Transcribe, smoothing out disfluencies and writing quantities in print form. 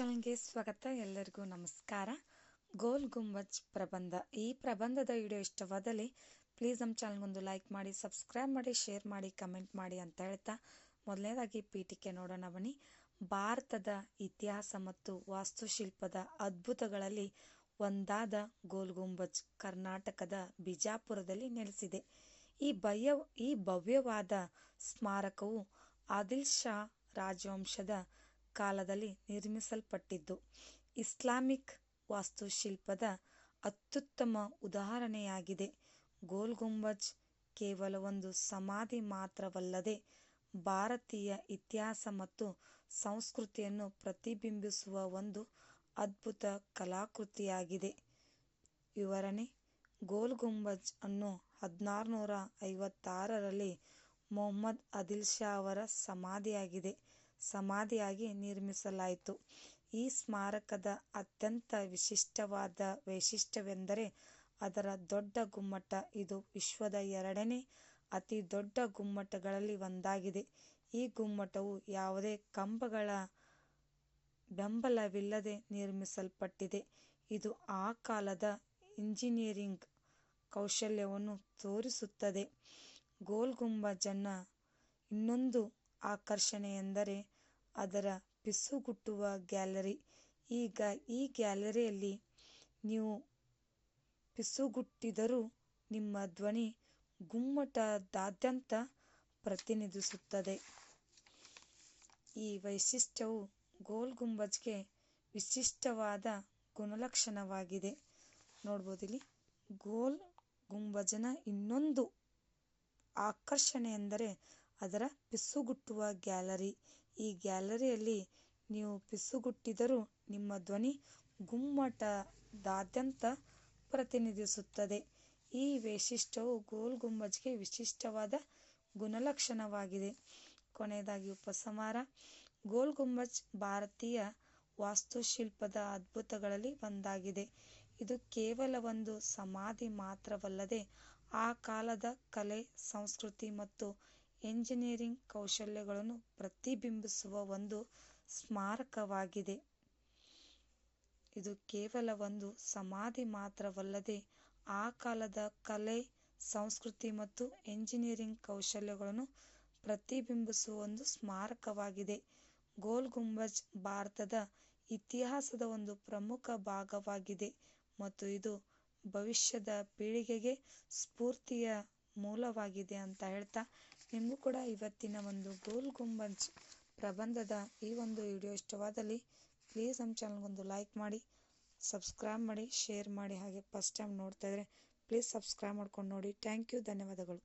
ಚಾನಲ್ಗೆ ಸ್ವಾಗತ. ಎಲ್ಲರಿಗೂ ನಮಸ್ಕಾರ. ಗೋಲ್ ಗುಂಬಜ್ ಪ್ರಬಂಧ. ಈ ಪ್ರಬಂಧದ ವಿಡಿಯೋ ಇಷ್ಟವಾದಲ್ಲಿ ಪ್ಲೀಸ್ ನಮ್ಮ ಚಾನಲ್ಗೊಂದು ಲೈಕ್ ಮಾಡಿ, ಸಬ್ಸ್ಕ್ರೈಬ್ ಮಾಡಿ, ಶೇರ್ ಮಾಡಿ, ಕಮೆಂಟ್ ಮಾಡಿ ಅಂತ ಹೇಳ್ತಾ ಮೊದಲನೇದಾಗಿ ಪೀಠಿಕೆ ನೋಡೋಣ ಬನ್ನಿ. ಭಾರತದ ಇತಿಹಾಸ ಮತ್ತು ವಾಸ್ತುಶಿಲ್ಪದ ಅದ್ಭುತಗಳಲ್ಲಿ ಒಂದಾದ ಗೋಲ್ ಗುಂಬಜ್ ಕರ್ನಾಟಕದ ಬಿಜಾಪುರದಲ್ಲಿ ನೆಲೆಸಿದೆ. ಈ ಭವ್ಯವಾದ ಸ್ಮಾರಕವು ಆದಿಲ್ ಶಾ ರಾಜವಂಶದ ಕಾಲದಲ್ಲಿ ನಿರ್ಮಿಸಲ್ಪಟ್ಟಿದ್ದು, ಇಸ್ಲಾಮಿಕ್ ವಾಸ್ತುಶಿಲ್ಪದ ಅತ್ಯುತ್ತಮ ಉದಾಹರಣೆಯಾಗಿದೆ. ಗೋಲ್ ಗುಂಬಜ್ ಕೇವಲ ಒಂದು ಸಮಾಧಿ ಮಾತ್ರವಲ್ಲದೆ ಭಾರತೀಯ ಇತಿಹಾಸ ಮತ್ತು ಸಂಸ್ಕೃತಿಯನ್ನು ಪ್ರತಿಬಿಂಬಿಸುವ ಒಂದು ಅದ್ಭುತ ಕಲಾಕೃತಿಯಾಗಿದೆ. ವಿವರಣೆ: ಗೋಲ್ ಗುಂಬಜ್ ಅನ್ನು 1656ರಲ್ಲಿ ಮೊಹಮ್ಮದ್ ಆದಿಲ್ ಶಾ ಅವರ ಸಮಾಧಿಯಾಗಿ ನಿರ್ಮಿಸಲಾಯಿತು. ಈ ಸ್ಮಾರಕದ ಅತ್ಯಂತ ವಿಶಿಷ್ಟವಾದ ವೈಶಿಷ್ಟ್ಯವೆಂದರೆ ಅದರ ದೊಡ್ಡ ಗುಮ್ಮಟ. ಇದು ವಿಶ್ವದ 2ನೇ ಅತಿ ದೊಡ್ಡ ಗುಮ್ಮಟಗಳಲ್ಲಿ ಒಂದಾಗಿದೆ. ಈ ಗುಮ್ಮಟವು ಯಾವುದೇ ಕಂಬಗಳ ಬೆಂಬಲವಿಲ್ಲದೆ ನಿರ್ಮಿಸಲ್ಪಟ್ಟಿದೆ. ಇದು ಆ ಕಾಲದ ಇಂಜಿನಿಯರಿಂಗ್ ಕೌಶಲ್ಯವನ್ನು ತೋರಿಸುತ್ತದೆ. ಗೋಲ್ ಗುಂಬಜ್ನ ಇನ್ನೊಂದು ಆಕರ್ಷಣೆಯೆಂದರೆ ಅದರ ಪಿಸುಗುಟ್ಟುವ ಗ್ಯಾಲರಿ. ಈ ಗ್ಯಾಲರಿಯಲ್ಲಿ ನೀವು ಪಿಸುಗುಟ್ಟಿದರೂ ನಿಮ್ಮ ಧ್ವನಿ ಗುಮ್ಮಟದಾದ್ಯಂತ ಪ್ರತಿಧ್ವನಿಸುತ್ತದೆ. ಈ ವೈಶಿಷ್ಟ್ಯವು ಗೋಲ್ ಗುಂಬಜ್ಗೆ ವಿಶಿಷ್ಟವಾದ ಗುಣಲಕ್ಷಣವಾಗಿದೆ. ನೋಡಬಹುದಿಲ್ಲಿ. ಗೋಲ್ ಗುಂಬಜ್ನ ಇನ್ನೊಂದು ಆಕರ್ಷಣೆಯೆಂದರೆ ಅದರ ಪಿಸುಗುಟ್ಟುವ ಗ್ಯಾಲರಿ. ಈ ಗ್ಯಾಲರಿಯಲ್ಲಿ ನೀವು ಪಿಸುಗುಟ್ಟಿದರೂ ನಿಮ್ಮ ಧ್ವನಿ ಗುಮ್ಮಟದಾದ್ಯಂತ ಪ್ರತಿಧ್ವನಿಸುತ್ತದೆ. ಈ ವೈಶಿಷ್ಟ್ಯವು ಗೋಲ್ ಗುಂಬಜ್ಗೆ ವಿಶಿಷ್ಟವಾದ ಗುಣಲಕ್ಷಣವಾಗಿದೆ. ಕೊನೆಯದಾಗಿ ಉಪಸಂಹಾರ: ಗೋಲ್ ಗುಂಬಜ್ ಭಾರತೀಯ ವಾಸ್ತುಶಿಲ್ಪದ ಅದ್ಭುತಗಳಲ್ಲಿ ಒಂದಾಗಿದೆ. ಇದು ಕೇವಲ ಒಂದು ಸಮಾಧಿ ಮಾತ್ರವಲ್ಲದೆ ಆ ಕಾಲದ ಕಲೆ, ಸಂಸ್ಕೃತಿ ಮತ್ತು ಎಂಜಿನಿಯರಿಂಗ್ ಕೌಶಲ್ಯಗಳನ್ನು ಪ್ರತಿಬಿಂಬಿಸುವ ಒಂದು ಸ್ಮಾರಕವಾಗಿದೆ. ಇದು ಕೇವಲ ಒಂದು ಸಮಾಧಿ ಮಾತ್ರವಲ್ಲದೆ ಆ ಕಾಲದ ಕಲೆ, ಸಂಸ್ಕೃತಿ ಮತ್ತು ಎಂಜಿನಿಯರಿಂಗ್ ಕೌಶಲ್ಯಗಳನ್ನು ಪ್ರತಿಬಿಂಬಿಸುವ ಒಂದು ಸ್ಮಾರಕವಾಗಿದೆ. ಗೋಲ್ ಗುಂಬಜ್ ಭಾರತದ ಇತಿಹಾಸದ ಒಂದು ಪ್ರಮುಖ ಭಾಗವಾಗಿದೆ ಮತ್ತು ಇದು ಭವಿಷ್ಯದ ಪೀಳಿಗೆಗೆ ಸ್ಫೂರ್ತಿಯ ಮೂಲವಾಗಿದೆ ಅಂತ ಹೇಳ್ತಾ, ನಿಮಗೂ ಕೂಡ ಇವತ್ತಿನ ಒಂದು ಗೋಲ್ ಗುಂಬಜ್ ಪ್ರಬಂಧದ ಈ ಒಂದು ವಿಡಿಯೋ ಇಷ್ಟವಾದಲ್ಲಿ ಪ್ಲೀಸ್ ನಮ್ಮ ಚಾನಲ್ಗೊಂದು ಲೈಕ್ ಮಾಡಿ, ಸಬ್ಸ್ಕ್ರೈಬ್ ಮಾಡಿ, ಶೇರ್ ಮಾಡಿ. ಹಾಗೆ ಫಸ್ಟ್ ಟೈಮ್ ನೋಡ್ತಾ ಇದ್ರೆ ಪ್ಲೀಸ್ ಸಬ್ಸ್ಕ್ರೈಬ್ ಮಾಡ್ಕೊಂಡು ನೋಡಿ. Thank you. ಧನ್ಯವಾದಗಳು.